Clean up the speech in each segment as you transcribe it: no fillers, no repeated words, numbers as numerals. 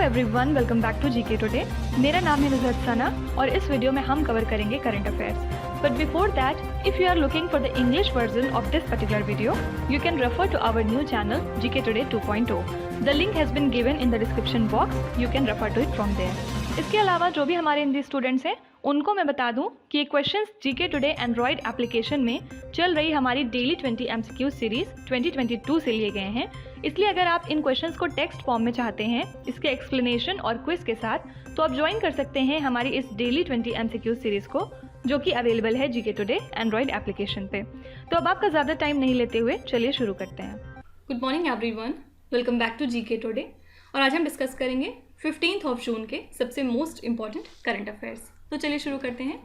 Everyone, welcome back to GK today. मेरा नाम है नुज़हत सना और इस वीडियो में हम कवर करेंगे current affairs. But before that, if you are looking for the English version of this particular video, you can refer to our new channel GK today 2.0। The link has been given in the description box, you can refer to it from there. इसके अलावा जो भी हमारे Hindi students हैं उनको मैं बता दूं कि ये questions GK today Android application में चल रही हमारी डेली 20 MCQ सीरीज 2022 से लिए गए हैं। इसलिए अगर आप इन क्वेश्चंस को टेक्स्ट फॉर्म में चाहते हैं इसके एक्सप्लेनेशन और क्विज के साथ, तो आप ज्वाइन कर सकते हैं हमारी इस डेली 20 MCQ सीरीज को, जो कि अवेलेबल है जीके टुडे एंड्रॉयड एप्लीकेशन पे। तो अब आपका ज़्यादा टाइम नहीं लेते हुए चलिए शुरू करते हैं। Good morning everyone, welcome back to GK today. और आज हम डिस्कस करेंगे 15 जून के सबसे मोस्ट इंपॉर्टेंट करंट अफेयर्स। तो चलिए शुरू करते हैं।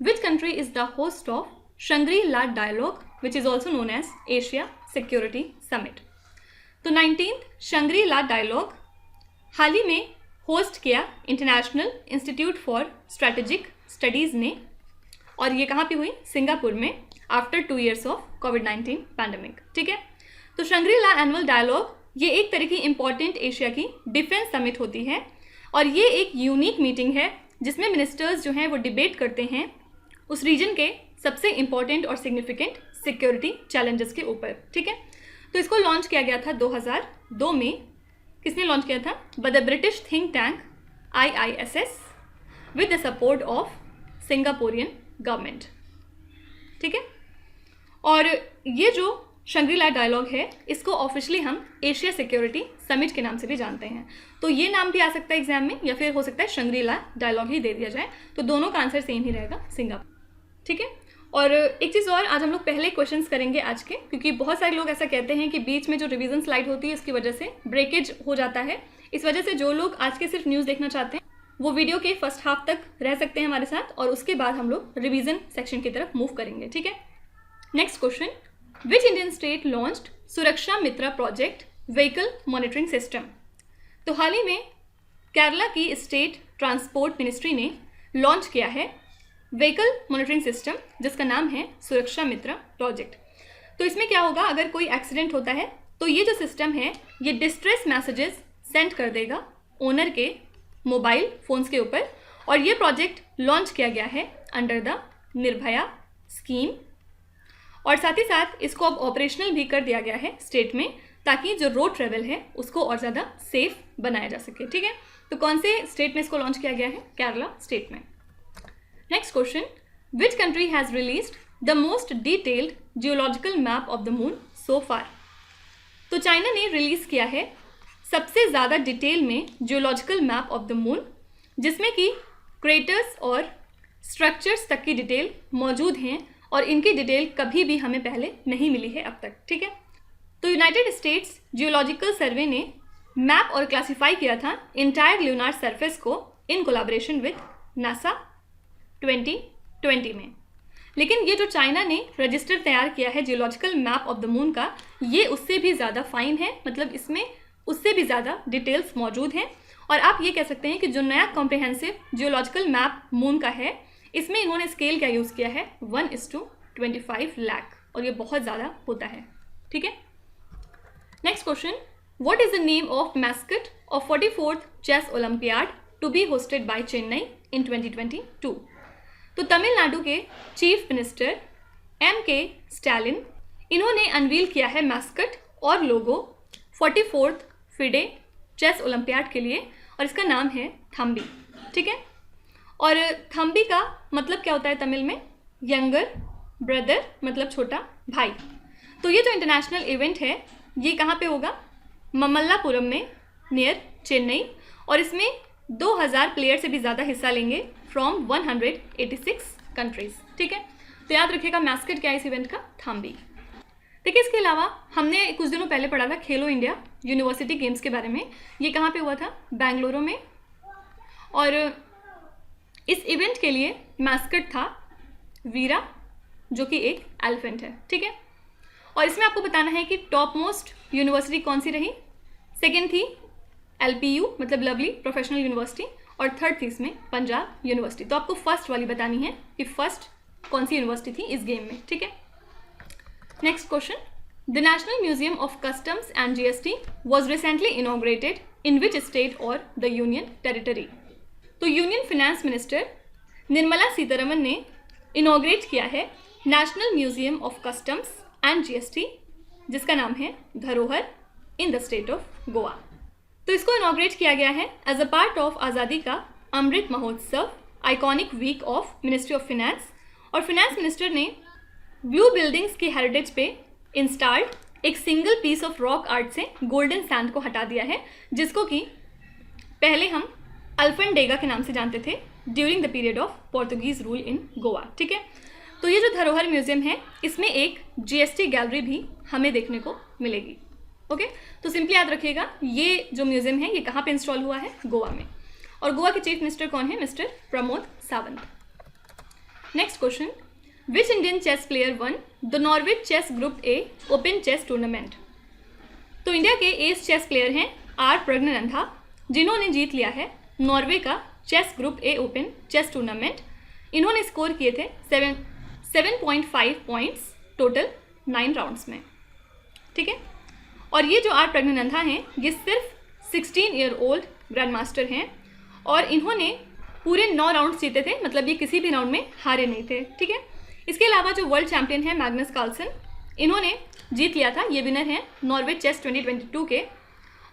Which country is the host of Shangri La dialogue which is also known as Asia security summit? तो 19th शंग्री-ला डायलॉग हाल ही में होस्ट किया international institute for strategic studies ने, और ये कहाँ पे हुई? सिंगापुर में, आफ्टर 2 years ऑफ कोविड-19 पैंडमिक। ठीक है, तो शंग्री-ला एनुअल डायलॉग ये एक तरह की इंपॉर्टेंट एशिया की डिफेंस समिट होती है, और ये एक यूनिक मीटिंग है जिसमें मिनिस्टर्स जो हैं वो डिबेट करते हैं उस रीजन के सबसे इंपॉर्टेंट और सिग्निफिकेंट सिक्योरिटी चैलेंजेस के ऊपर। ठीक है, तो इसको लॉन्च किया गया था 2002 में। किसने लॉन्च किया था? By the British think tank IISS with the support of Singaporean government. ठीक है, और ये जो शंग्री-ला डायलॉग है इसको ऑफिशियली हम एशिया सिक्योरिटी समिट के नाम से भी जानते हैं। तो ये नाम भी आ सकता है एग्जाम में, या फिर हो सकता है शंग्री-ला डायलॉग ही दे दिया जाए, तो दोनों का आंसर सेम ही रहेगा, सिंगापुर। ठीक है, और एक चीज़ और, आज हम लोग पहले क्वेश्चंस करेंगे आज के, क्योंकि बहुत सारे लोग ऐसा कहते हैं कि बीच में जो रिवीजन स्लाइड होती है उसकी वजह से ब्रेकेज हो जाता है। इस वजह से जो लोग आज के सिर्फ न्यूज़ देखना चाहते हैं वो वीडियो के फर्स्ट हाफ तक रह सकते हैं हमारे साथ, और उसके बाद हम लोग रिवीजन सेक्शन की तरफ मूव करेंगे। ठीक है, next question, which Indian state launched सुरक्षा मित्रा प्रोजेक्ट व्हीकल मॉनिटरिंग सिस्टम? तो हाल ही में केरला की स्टेट ट्रांसपोर्ट मिनिस्ट्री ने लॉन्च किया है व्हीकल मॉनिटरिंग सिस्टम, जिसका नाम है सुरक्षा मित्रा प्रोजेक्ट। तो इसमें क्या होगा, अगर कोई एक्सीडेंट होता है तो ये जो सिस्टम है ये डिस्ट्रेस मैसेजेस सेंड कर देगा ओनर के मोबाइल फ़ोन्स के ऊपर, और ये प्रोजेक्ट लॉन्च किया गया है अंडर द निर्भया स्कीम, और साथ ही साथ इसको अब ऑपरेशनल भी कर दिया गया है स्टेट में, ताकि जो रोड ट्रेवल है उसको और ज़्यादा सेफ बनाया जा सके। ठीक है, तो कौन से स्टेट में इसको लॉन्च किया गया है? केरला स्टेट में। Next question, which country has released the most detailed geological map of the moon so far? तो चाइना ने रिलीज़ किया है सबसे ज़्यादा डिटेल में geological map of the moon, जिसमें कि क्रेटर्स और स्ट्रक्चर्स तक की डिटेल मौजूद हैं, और इनकी डिटेल कभी भी हमें पहले नहीं मिली है अब तक। ठीक है, तो यूनाइटेड स्टेट्स जियोलॉजिकल सर्वे ने मैप और क्लासिफाई किया था इंटायर ल्यूनार सरफेस को इन कोलैबोरेशन विद नासा 2020 में। लेकिन ये जो चाइना ने रजिस्टर तैयार किया है geological map of the moon का, ये उससे भी ज़्यादा फाइन है, मतलब इसमें उससे भी ज़्यादा डिटेल्स मौजूद हैं। और आप ये कह सकते हैं कि जो नया कॉम्प्रिहेंसिव जियोलॉजिकल मैप मून का है, इसमें इन्होंने स्केल क्या यूज़ किया है? 1:25 लाख, और ये बहुत ज़्यादा होता है। ठीक है, next question, what is the name of mascot of 44th chess olympiad to be hosted by Chennai in 2022? तो तमिलनाडु के चीफ मिनिस्टर MK स्टालिन, इन्होंने अनवील किया है मैस्कट और लोगो 44th फिडे चेस ओलंपियाड के लिए, और इसका नाम है थम्बी। ठीक है, और थम्बी का मतलब क्या होता है तमिल में? यंगर ब्रदर, मतलब छोटा भाई। तो ये जो इंटरनेशनल इवेंट है ये कहाँ पे होगा? ममल्लापुरम में, नियर चेन्नई, और इसमें 2000 प्लेयर से भी ज़्यादा हिस्सा लेंगे फ्रॉम 186 कंट्रीज़। ठीक है, तो याद रखिएगा मैस्कट क्या है इस इवेंट का? थम्बी। देखिए, इसके अलावा हमने कुछ दिनों पहले पढ़ा था खेलो इंडिया यूनिवर्सिटी गेम्स के बारे में। ये कहाँ पे हुआ था? बेंगलुरु में, और इस इवेंट के लिए मैस्कट था वीरा, जो कि एक एलिफेंट है। ठीक है, और इसमें आपको बताना है कि टॉप मोस्ट यूनिवर्सिटी कौन सी रही? सेकंड थी LPU, मतलब लवली प्रोफेशनल यूनिवर्सिटी, और थर्ड थी इसमें पंजाब यूनिवर्सिटी। तो आपको फर्स्ट वाली बतानी है कि फर्स्ट कौन सी यूनिवर्सिटी थी इस गेम में। ठीक है, next question, the national museum of customs and GST was recently inaugurated in which state और द यूनियन टेरिटरी। तो union finance minister Nirmala Sitharaman ने इनॉग्रेट किया है national museum of customs and GST, जिसका नाम है धरोहर, in the state of Goa. तो इसको इनॉग्रेट किया गया है एज अ पार्ट ऑफ आज़ादी Ka Amrit Mahotsav iconic week of ministry of finance. और फाइनेंस मिनिस्टर ने ब्लू बिल्डिंग्स की हेरिटेज पे इंस्टॉल्ड एक single piece of rock art से गोल्डन सैंड को हटा दिया है, जिसको कि पहले हम अल्फनडेगा के नाम से जानते थे during the period of Portuguese rule in Goa. ठीक है, तो ये जो धरोहर म्यूजियम है इसमें एक जीएसटी गैलरी भी हमें देखने को मिलेगी। ओके, तो सिंपली याद रखिएगा ये जो म्यूजियम है ये कहाँ पे इंस्टॉल हुआ है, गोवा में। और गोवा के चीफ मिनिस्टर कौन है, mister Pramod Sawant. Next question, which Indian chess player won the Norway chess group A open chess tournament. तो इंडिया के एस चेस प्लेयर हैं आर प्रज्ञानंदा, जिन्होंने जीत लिया है नॉर्वे का chess group A open chess tournament. इन्होंने स्कोर किए थे 7.5 पॉइंट्स टोटल 9 राउंड्स में। ठीक है, और ये जो आर प्रज्ञानंदा हैं ये सिर्फ 16 ईयर ओल्ड ग्रैंड मास्टर हैं और इन्होंने पूरे 9 राउंड्स जीते थे, मतलब ये किसी भी राउंड में हारे नहीं थे। ठीक है, इसके अलावा जो वर्ल्ड चैंपियन है मैग्नस कार्लसन, इन्होंने जीत लिया था, ये विनर हैं नॉर्वे चेस 2022 के,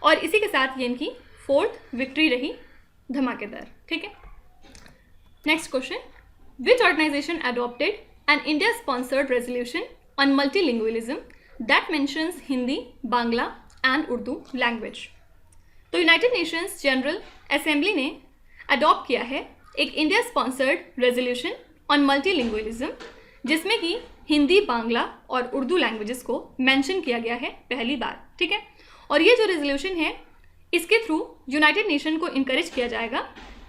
और इसी के साथ ये इनकी 4th विक्ट्री रही, धमाकेदार। ठीक है, next question, which organization adopted an India sponsored resolution on multilingualism that mentions Hindi, Bangla and Urdu language. तो यूनाइटेड नेशंस जनरल असेंबली ने अडॉप्ट किया है एक India sponsored resolution on multilingualism, जिसमें कि हिंदी, बांग्ला और उर्दू लैंग्वेजेस को मेंशन किया गया है पहली बार। ठीक है, और ये जो रेजोल्यूशन है इसके थ्रू यूनाइटेड नेशन को इनकरेज किया जाएगा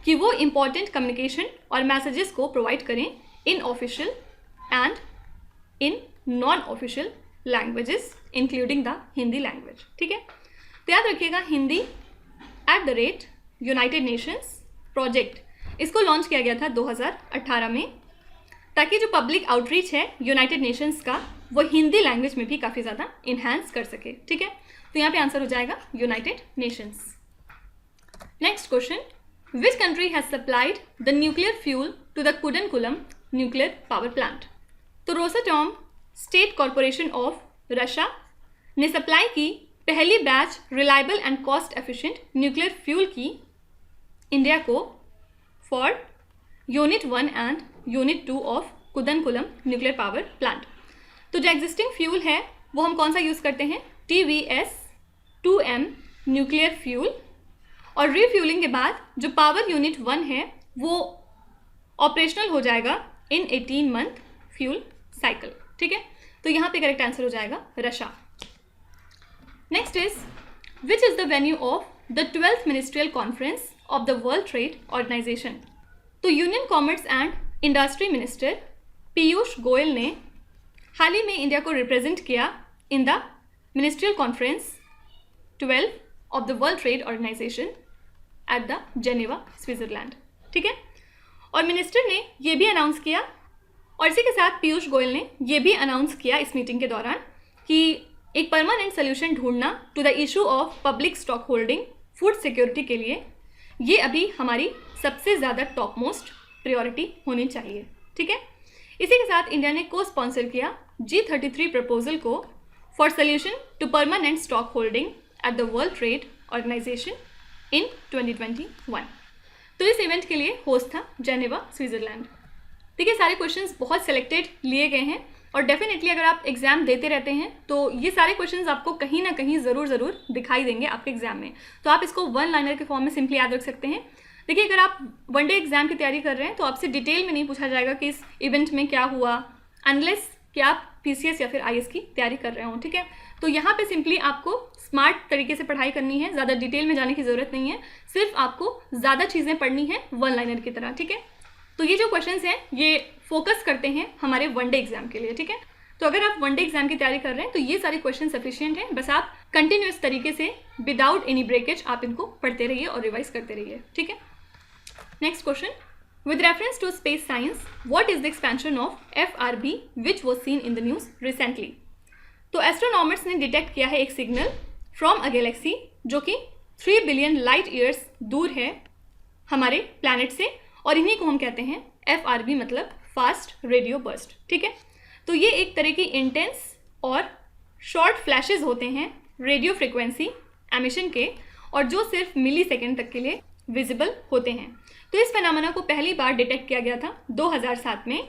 कि वो इम्पॉर्टेंट कम्युनिकेशन और मैसेजेस को प्रोवाइड करें इन official and in non official languages including the Hindi language. ठीक है, तो याद रखिएगा हिंदी @United Nations प्रोजेक्ट, इसको लॉन्च किया गया था 2018 में, ताकि जो पब्लिक आउटरीच है यूनाइटेड नेशंस का वो हिंदी लैंग्वेज में भी काफ़ी ज़्यादा इन्हांस कर सके। ठीक है, तो यहाँ पे आंसर हो जाएगा United Nations. Next question, which country has supplied the nuclear fuel to the Kudankulam nuclear power plant. तो Rosatom state corporation of Russia ने सप्लाई की पहली batch reliable and cost efficient nuclear fuel की इंडिया को for unit 1 and unit 2 of Kudankulam nuclear power plant. तो जो existing fuel है वो हम कौन सा यूज़ करते हैं, TVS-2M न्यूक्लियर फ्यूल, और रीफ्यूलिंग के बाद जो पावर यूनिट 1 है वो ऑपरेशनल हो जाएगा इन 18 मंथ फ्यूल साइकिल। ठीक है, तो यहाँ पे करेक्ट आंसर हो जाएगा Russia. Next is, which is the venue of the 12th ministerial conference of the world trade organization. तो union commerce and industry minister Piyush Goyal ने हाल ही में इंडिया को रिप्रेजेंट किया in the ministerial conference 12 of the world trade organization at the Geneva, Switzerland. ठीक है, और मिनिस्टर ने ये भी अनाउंस किया, और इसी के साथ पीयूष गोयल ने ये भी अनाउंस किया इस मीटिंग के दौरान कि एक परमानेंट सोल्यूशन ढूंढना to the issue of public stock holding food security के लिए ये अभी हमारी सबसे ज़्यादा टॉप मोस्ट प्रायोरिटी होनी चाहिए। ठीक है, इसी के साथ इंडिया ने को स्पॉन्सर किया G33 प्रपोजल को for solution to permanent stock holding at the world trade organization in 2021। तो इस इवेंट के लिए होस्ट था जेनेवा, स्विट्जरलैंड। ठीक है, सारे क्वेश्चंस बहुत सेलेक्टेड लिए गए हैं और डेफिनेटली अगर आप एग्जाम देते रहते हैं तो ये सारे क्वेश्चंस आपको कहीं ना कहीं ज़रूर दिखाई देंगे आपके एग्जाम में। तो आप इसको 1 लाइनर के फॉर्म में सिंपली याद रख सकते हैं। देखिए, अगर आप वनडे एग्जाम की तैयारी कर रहे हैं तो आपसे डिटेल में नहीं पूछा जाएगा कि इस इवेंट में क्या हुआ, अनलेस कि आप PCS या फिर IS की तैयारी कर रहे हो। ठीक है, तो यहाँ पे सिंपली आपको स्मार्ट तरीके से पढ़ाई करनी है, ज़्यादा डिटेल में जाने की ज़रूरत नहीं है, सिर्फ आपको ज़्यादा चीज़ें पढ़नी है 1 लाइनर की तरह। ठीक है, तो ये जो क्वेश्चंस हैं ये फोकस करते हैं हमारे वनडे एग्जाम के लिए। ठीक है, तो अगर आप वनडे एग्जाम की तैयारी कर रहे हैं तो ये सारे क्वेश्चन सफिशिएंट हैं, बस आप कंटिन्यूस तरीके से विदाउट एनी ब्रेकेज आप इनको पढ़ते रहिए और रिवाइज करते रहिए। ठीक है, next question, with reference to space science what is the expansion of FRB which was seen in the news recently. तो एस्ट्रोनॉमर्स ने डिटेक्ट किया है एक सिग्नल फ्रॉम अ गैलेक्सी जो कि 3 बिलियन लाइट ईयर्स दूर है हमारे प्लैनेट से, और इन्हीं को हम कहते हैं FRB, मतलब फास्ट रेडियो बर्स्ट। ठीक है, तो ये एक तरह की इंटेंस और शॉर्ट फ्लैशेस होते हैं रेडियो फ्रिक्वेंसी एमिशन के, और जो सिर्फ मिली सेकेंड तक के लिए विजिबल होते हैं। तो इस फेनामेना को पहली बार डिटेक्ट किया गया था 2007 में,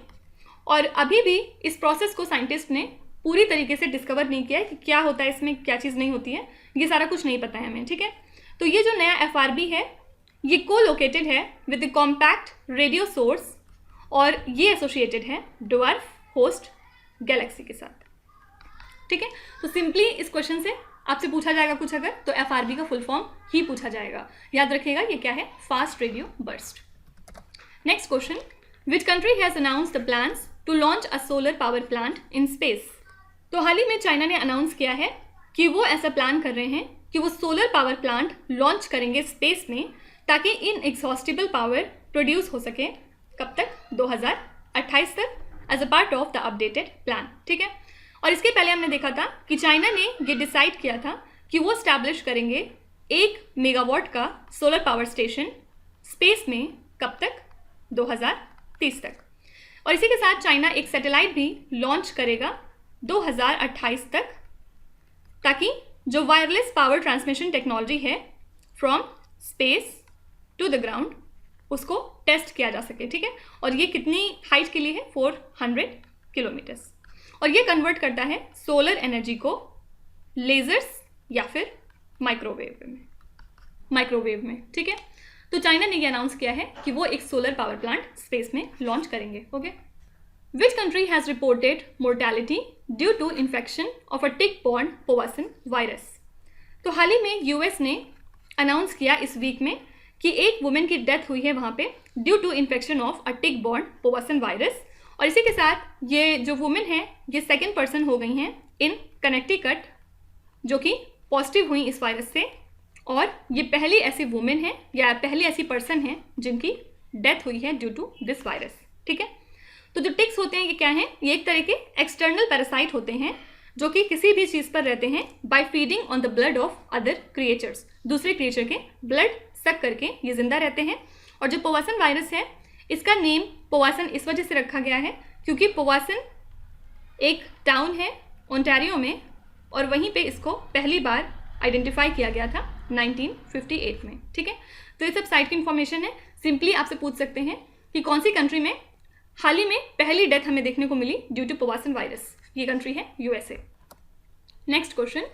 और अभी भी इस प्रोसेस को साइंटिस्ट ने पूरी तरीके से डिस्कवर नहीं किया है कि क्या होता है इसमें, क्या चीज़ नहीं होती है, ये सारा कुछ नहीं पता है हमें। ठीक है, तो ये जो नया FRB है ये को लोकेटेड है with the compact radio source, और ये एसोसिएटेड है ड्वार्फ होस्ट गैलेक्सी के साथ। ठीक है, तो सिंपली इस क्वेश्चन से आपसे पूछा जाएगा कुछ अगर, तो FRB का फुल फॉर्म ही पूछा जाएगा। याद रखिएगा ये क्या है, fast radio burst. Next question, which country has announced the plans to launch a solar power plant in space. तो हाल ही में चाइना ने अनाउंस किया है कि वो ऐसा प्लान कर रहे हैं कि वो सोलर पावर प्लांट लॉन्च करेंगे स्पेस में, ताकि इनएग्जॉस्टिबल पावर प्रोड्यूस हो सके। कब तक, 2028 तक, as a part of the updated plan. ठीक है, और इसके पहले हमने देखा था कि चाइना ने ये डिसाइड किया था कि वो स्टैब्लिश करेंगे 1 मेगावाट का सोलर पावर स्टेशन स्पेस में। कब तक, 2030 तक। और इसी के साथ चाइना एक सैटेलाइट भी लॉन्च करेगा 2028 तक, ताकि जो वायरलेस पावर ट्रांसमिशन टेक्नोलॉजी है from space to the ground उसको टेस्ट किया जा सके। ठीक है, और ये कितनी हाइट के लिए है, 400 किलोमीटर्स, और ये कन्वर्ट करता है सोलर एनर्जी को लेजर्स या फिर माइक्रोवेव में। ठीक है, तो चाइना ने ये अनाउंस किया है कि वो एक सोलर पावर प्लांट स्पेस में लॉन्च करेंगे। Okay, which country has reported mortality due to infection of a tick borne Powassan virus. तो हाल ही में US ने अनाउंस किया इस वीक में कि एक वुमेन की डेथ हुई है वहाँ पे due to infection of a tick borne Powassan virus, और इसी के साथ ये जो वुमेन है ये सेकेंड पर्सन हो गई हैं इन कनेक्टिकट जो कि पॉजिटिव हुई इस वायरस से, और ये पहली ऐसी वुमेन है या पहली ऐसी पर्सन है जिनकी डेथ हुई है ड्यू टू दिस वायरस। ठीक है, तो जो टिक्स होते हैं ये क्या हैं, ये एक तरह के एक्सटर्नल पैरासाइट होते हैं जो कि किसी भी चीज़ पर रहते हैं by feeding on the blood of other creatures. दूसरे क्रिएचर के ब्लड सक करके ये जिंदा रहते हैं। और जो पोवासन वायरस है इसका नेम पोवासन इस वजह से रखा गया है क्योंकि पोवासन एक टाउन है ओंटारियो में, और वहीं पे इसको पहली बार आइडेंटिफाई किया गया था 1958 में। ठीक है, तो ये सब साइट की इंफॉर्मेशन है। सिंपली आपसे पूछ सकते हैं कि कौन सी कंट्री में हाल ही में पहली डेथ हमें देखने को मिली ड्यू टू पोवासन वायरस। ये कंट्री है USA। Next question,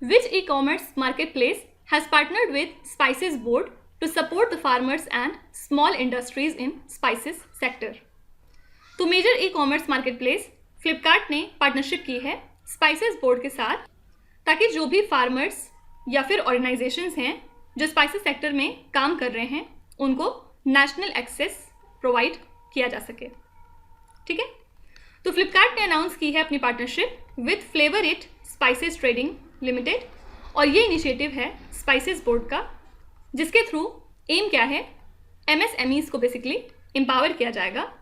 which e commerce market place has partnered with spices board to support the farmers and small industries in spices sector. तो major e commerce market place Flipkart ने partnership की है spices board के साथ, ताकि जो भी फार्मर्स या फिर ऑर्गेनाइजेशंस हैं जो स्पाइसेस सेक्टर में काम कर रहे हैं उनको नेशनल एक्सेस प्रोवाइड किया जा सके। ठीक है, तो फ्लिपकार्ट ने अनाउंस की है अपनी partnership with flavour it spices trading limited, और ये इनिशिएटिव है स्पाइसेस बोर्ड का, जिसके थ्रू एम क्या है, MSMEs को बेसिकली एम्पावर किया जाएगा,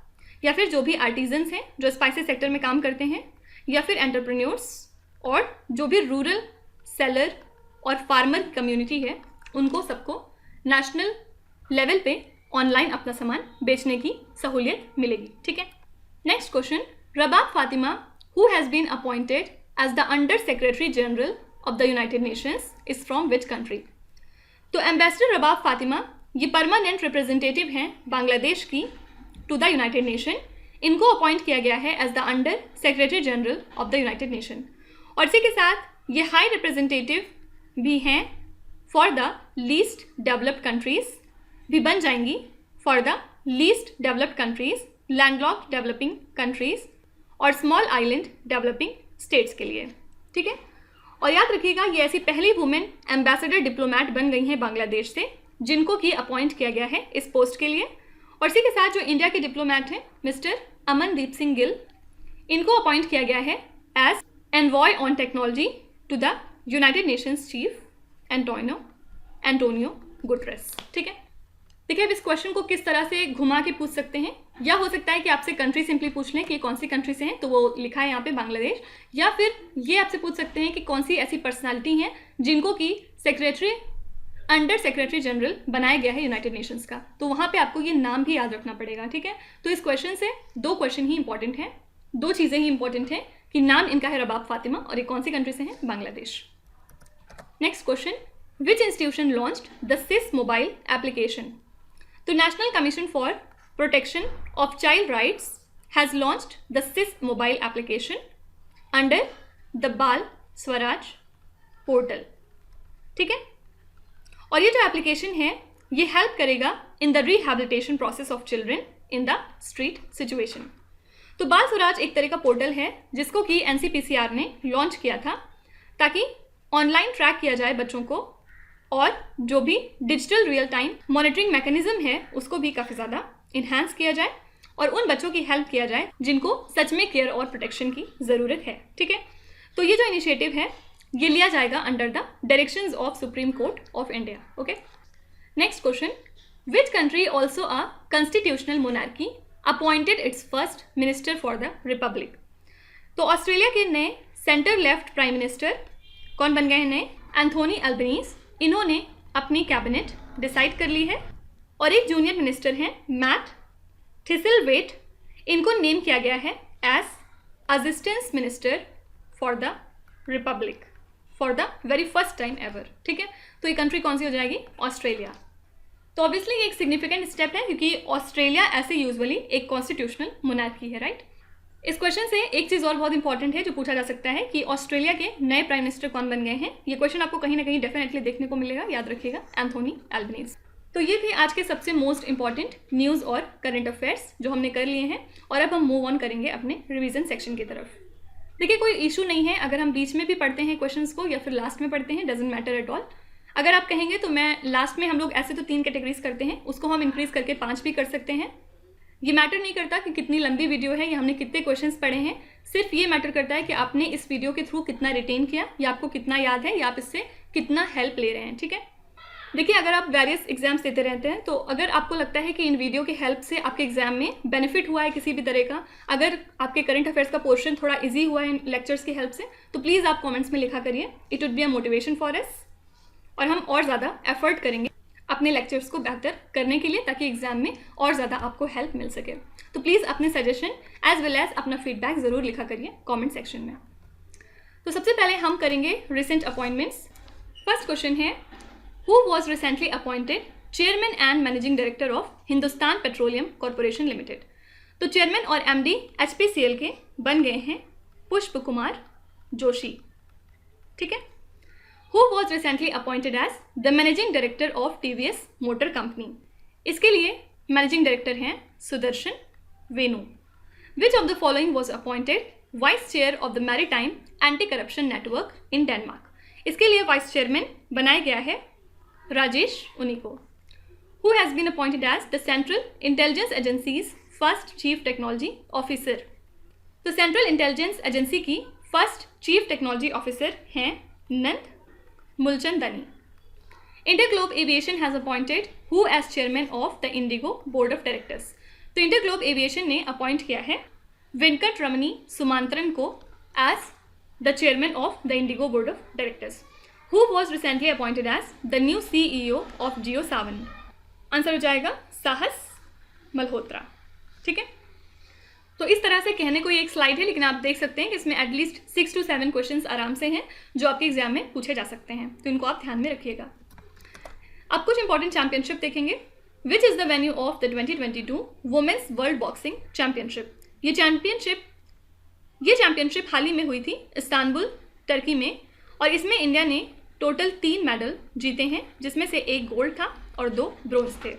या फिर जो भी आर्टिजन्स हैं जो स्पाइसेस सेक्टर में काम करते हैं, या फिर एंटरप्रेन्योर्स, और जो भी रूरल सेलर और फार्मर कम्युनिटी है उनको सबको नेशनल लेवल पे ऑनलाइन अपना सामान बेचने की सहूलियत मिलेगी। ठीक है, next question, Rabab Fatima who has been appointed as the under secretary general of the United Nations is from which country. तो एम्बेसडर रबाब फातिमा ये परमानेंट रिप्रेजेंटेटिव हैं बांग्लादेश की टू द यूनाइटेड नेशन। इनको अपॉइंट किया गया है as the under secretary general of the United Nation, और इसी के साथ ये हाई रिप्रेजेंटेटिव भी हैं for the least developed countries, भी बन जाएंगी for the least developed countries, landlocked developing countries और स्मॉल आइलैंड डेवलपिंग स्टेट्स के लिए। ठीक है, और याद रखिएगा ये ऐसी पहली वुमेन एम्बेसडर डिप्लोमैट बन गई हैं बांग्लादेश से जिनको कि अपॉइंट किया गया है इस पोस्ट के लिए। और इसी के साथ जो इंडिया के डिप्लोमैट हैं मिस्टर अमनदीप सिंह गिल, इनको अपॉइंट किया गया है as envoy on technology to the United Nations chief Antonio Guterres. ठीक है, देखिए अब इस क्वेश्चन को किस तरह से घुमा के पूछ सकते हैं, या हो सकता है कि आपसे कंट्री सिंपली पूछ लें कि कौन सी कंट्री से हैं, तो वो लिखा है यहाँ पे बांग्लादेश, या फिर ये आपसे पूछ सकते हैं कि कौन सी ऐसी पर्सनालिटी हैं जिनको कि सेक्रेटरी अंडर सेक्रेटरी जनरल बनाया गया है यूनाइटेड नेशंस का। तो वहाँ पे आपको ये नाम भी याद रखना पड़ेगा, ठीक है। तो इस क्वेश्चन से 2 क्वेश्चन ही इंपॉर्टेंट हैं, 2 चीज़ें ही इंपॉर्टेंट हैं कि नाम इनका है रबाब फातिमा और ये कौन सी कंट्री से है, Bangladesh. Next question, which institution launched the CiSS mobile application? तो national commission for protection of child rights has launched the CiSS mobile application under the Bal Swaraj portal, ठीक है। और ये जो एप्लीकेशन है ये हेल्प करेगा in the rehabilitation process of children in the street situation. तो बाल स्वराज एक तरह का पोर्टल है जिसको कि NCPCR ने लॉन्च किया था ताकि ऑनलाइन ट्रैक किया जाए बच्चों को और जो भी digital real time monitoring mechanism है उसको भी काफ़ी ज़्यादा इन्हांस किया जाए और उन बच्चों की हेल्प किया जाए जिनको सच में केयर और प्रोटेक्शन की ज़रूरत है, ठीक है। तो ये जो इनिशिएटिव है ये लिया जाएगा under the directions of supreme court of India, okay. Next question, which country also a constitutional monarchy appointed it's first minister for the Republic? तो ऑस्ट्रेलिया के नए सेंटर लेफ्ट प्राइम मिनिस्टर कौन बन गए हैं नए? Anthony Albanese. इन्होंने अपनी कैबिनेट डिसाइड कर ली है और एक जूनियर मिनिस्टर हैं मैट थिसलवेट, इनको नेम किया गया है as assistance minister for the republic for the very first time ever, ठीक है। तो ये कंट्री कौन सी हो जाएगी? ऑस्ट्रेलिया। तो ऑब्वियसली ये एक सिग्निफिकेंट स्टेप है क्योंकि ऑस्ट्रेलिया ऐसे यूजुअली एक कॉन्स्टिट्यूशनल मोनार्की है, राइट। इस क्वेश्चन से एक चीज़ और बहुत इंपॉर्टेंट है जो पूछा जा सकता है कि ऑस्ट्रेलिया के नए प्राइम मिनिस्टर कौन बन गए हैं। ये क्वेश्चन आपको कहीं ना कहीं डेफिनेटली देखने को मिलेगा, याद रखिएगा, एंथोनी एल्बनीज। तो ये थे आज के सबसे मोस्ट इंपॉर्टेंट न्यूज़ और करंट अफेयर्स जो हमने कर लिए हैं और अब हम मूव ऑन करेंगे अपने रिवीजन सेक्शन की तरफ। देखिए कोई इशू नहीं है अगर हम बीच में भी पढ़ते हैं क्वेश्चंस को या फिर लास्ट में पढ़ते हैं, डजेंट मैटर एट ऑल। अगर आप कहेंगे तो मैं लास्ट में, हम लोग ऐसे तो 3 कैटेगरीज करते हैं, उसको हम इंक्रीज करके 5 भी कर सकते हैं। ये मैटर नहीं करता कि कितनी लंबी वीडियो है या हमने कितने क्वेश्चंस पढ़े हैं, सिर्फ ये मैटर करता है कि आपने इस वीडियो के थ्रू कितना रिटेन किया या आपको कितना याद है या आप इससे कितना हेल्प ले रहे हैं, ठीक है। देखिए अगर आप वेरियस एग्जाम्स देते रहते हैं तो अगर आपको लगता है कि इन वीडियो की हेल्प से आपके एग्जाम में बेनिफिट हुआ है किसी भी तरह का, अगर आपके करंट अफेयर्स का पोर्शन थोड़ा इजी हुआ है इन लेक्चर्स की हेल्प से, तो प्लीज़ आप कमेंट्स में लिखा करिए। It would be a motivation for us और हम और ज़्यादा एफर्ट करेंगे अपने लेक्चर्स को बेहतर करने के लिए ताकि एग्जाम में और ज़्यादा आपको हेल्प मिल सके। तो प्लीज़ अपने सजेशन एज वेल एज अपना फीडबैक ज़रूर लिखा करिए कॉमेंट सेक्शन में। तो सबसे पहले हम करेंगे रिसेंट अपॉइंटमेंट्स। फर्स्ट क्वेश्चन है, Who was recently appointed Chairman and Managing Director of Hindustan Petroleum Corporation Limited? तो चेयरमैन और MD HPCL के बन गए हैं पुष्प कुमार जोशी, ठीक है। Who was recently appointed as the Managing Director of TVS Motor Company? इसके लिए मैनेजिंग डायरेक्टर हैं सुदर्शन वेणु। Which of the following was appointed Vice Chair of the Maritime Anti-Corruption Network in Denmark? इसके लिए वाइस चेयरमैन बनाया गया है Rajesh उनिको। Who has been appointed as the Central Intelligence Agency's first Chief Technology Officer? तो central intelligence agency की first chief technology officer हैं Nand Mulchandani. InterGlobe aviation has appointed who as chairman of the IndiGo board of directors? तो InterGlobe aviation ने appoint किया है वेंकट रमनी सुमांतरन को as the chairman of the IndiGo board of directors. Who was recently appointed as the new CEO of JioSaavn? Answer हो जाएगा साहस मल्होत्रा, ठीक है। तो इस तरह से कहने को ये एक स्लाइड है लेकिन आप देख सकते हैं कि इसमें एटलीस्ट 6 to 7 क्वेश्चंस आराम से हैं जो आपके एग्जाम में पूछे जा सकते हैं, तो इनको आप ध्यान में रखिएगा। अब कुछ इंपॉर्टेंट चैंपियनशिप देखेंगे। Which is the venue of the 2022 women's world boxing championship? ये चैंपियनशिप हाल ही में हुई थी इस्तांबुल टर्की में और इसमें इंडिया ने टोटल 3 मेडल जीते हैं जिसमें से 1 गोल्ड था और 2 ब्रोंज थे।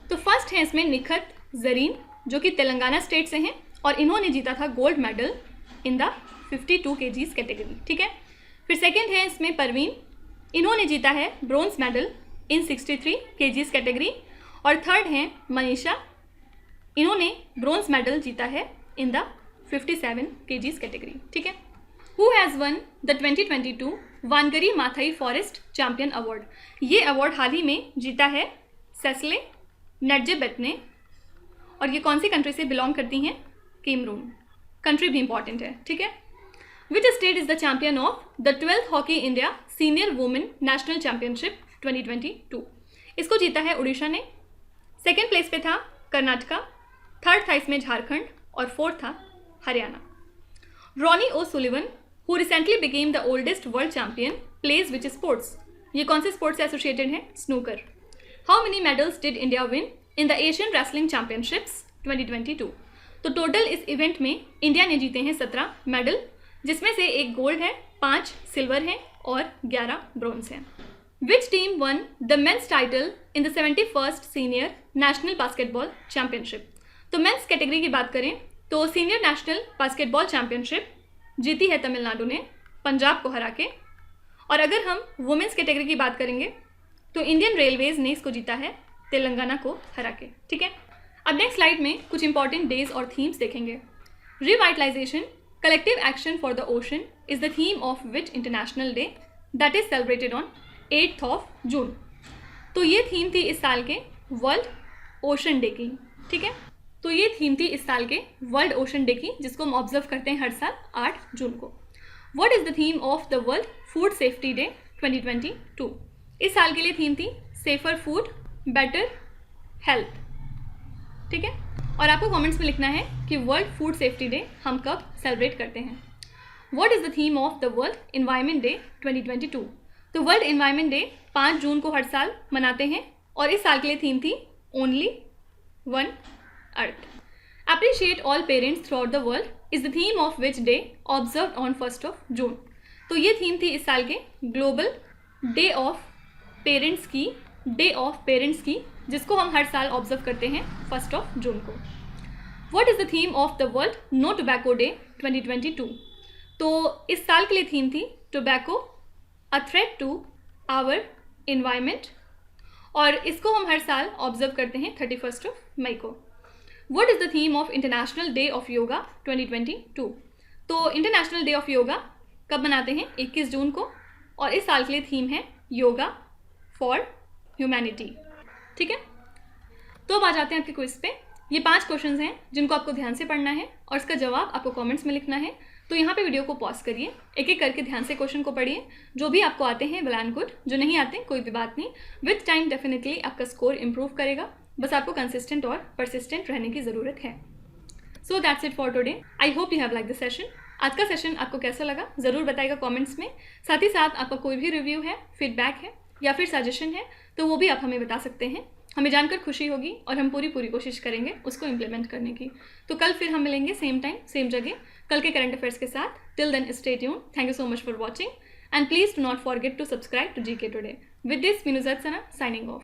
तो फर्स्ट है इसमें निखत जरीन जो कि तेलंगाना स्टेट से हैं और इन्होंने जीता था gold medal in the 52 kgs category, ठीक है। फिर सेकंड है इसमें परवीन, इन्होंने जीता है bronze medal in 63 kgs category. और थर्ड है मनीषा, इन्होंने ब्रोंज मेडल जीता है इन द 57 kgs कैटेगरी, ठीक है। Who has won the 2022 Wangari Maathai forest champion award? ये अवार्ड हाल ही में जीता है सेस्ले नटजेबेट ने और ये कौन सी कंट्री से बिलोंग करती हैं? कैमरून। कंट्री भी इंपॉर्टेंट है, ठीक है। Which state is the champion of the 12th hockey India senior women national championship 2022। इसको जीता है उड़ीसा ने। सेकेंड प्लेस पे था कर्नाटका, थर्ड था इसमें झारखंड और फोर्थ था Haryana. Ronnie O Sullivan who recently became the oldest world champion plays which sports. ये कौन से स्पोर्ट्स से एसोसिएटेड है? Snooker. How many medals did India win in the Asian wrestling championships 2022? तो टोटल इस इवेंट में इंडिया ने जीते हैं 17 मेडल, जिसमें से 1 गोल्ड है, 5 सिल्वर हैं और 11 ब्रॉन्ज हैं। Which team won the men's title in the 71st senior national basketball championship? तो मेंस कैटेगरी की बात करें तो सीनियर नेशनल बास्केटबॉल चैंपियनशिप जीती है तमिलनाडु ने पंजाब को हरा के। और अगर हम वुमेंस कैटेगरी की बात करेंगे तो इंडियन रेलवेज ने इसको जीता है तेलंगाना को हरा के। ठीक है, अब नेक्स्ट स्लाइड में कुछ इंपॉर्टेंट डेज और थीम्स देखेंगे। Revitalisation collective action for the ocean is the theme of which international day that is celebrated on 8th जून। तो ये थीम थी इस साल के वर्ल्ड ओशन डे की। ठीक है, तो ये थीम थी इस साल के वर्ल्ड ओशन डे की, जिसको हम ऑब्जर्व करते हैं हर साल 8 जून को। What is the theme of the world food safety day 2022? इस साल के लिए थीम थी सेफर फूड बेटर हेल्थ। ठीक है, और आपको कमेंट्स में लिखना है कि वर्ल्ड फूड सेफ्टी डे हम कब सेलिब्रेट करते हैं। What is the theme of the world environment day 2022? तो वर्ल्ड एनवायरनमेंट डे 5 जून को हर साल मनाते हैं और इस साल के लिए थीम थी only one earth. Appreciate all parents through out the world is the theme of which day observe on 1st जून। तो ये थीम थी इस साल के ग्लोबल डे ऑफ पेरेंट्स की, जिसको हम हर साल ऑब्जर्व करते हैं 1 जून को। What is the theme of the world no tobacco day 2022? तो इस साल के लिए थीम थी tobacco a threat to our environment और इसको हम हर साल ऑब्जर्व करते हैं 31 मई को। What is the theme of international day of yoga 2022? तो इंटरनेशनल डे ऑफ योगा कब मनाते हैं? 21 जून को, और इस साल के लिए थीम है योगा फॉर ह्यूमैनिटी। ठीक है, तो अब आ जाते हैं आपके क्विज पे। ये 5 क्वेश्चंस हैं जिनको आपको ध्यान से पढ़ना है और इसका जवाब आपको कमेंट्स में लिखना है। तो यहाँ पे वीडियो को पॉज करिए, एक एक करके ध्यान से क्वेश्चन को पढ़िए। जो भी आपको आते हैं वेल एंड गुड, जो नहीं आते कोई भी बात नहीं। विथ टाइम डेफिनेटली आपका स्कोर इंप्रूव करेगा, बस आपको कंसिस्टेंट और परसिस्टेंट रहने की ज़रूरत है। So that's it for today. I hope you have like the session. आज का सेशन आपको कैसा लगा ज़रूर बताइएगा कमेंट्स में। साथ ही साथ आपका कोई भी रिव्यू है, फीडबैक है या फिर सजेशन है तो वो भी आप हमें बता सकते हैं। हमें जानकर खुशी होगी और हम पूरी कोशिश करेंगे उसको इम्प्लीमेंट करने की। तो कल फिर हम मिलेंगे सेम टाइम सेम जगह कल के करंट अफेयर्स के साथ। Till then stay tuned. Thank you so much for watching and please do not forget to subscribe to GK today. With this Meenu ज़रसना साइनिंग ऑफ।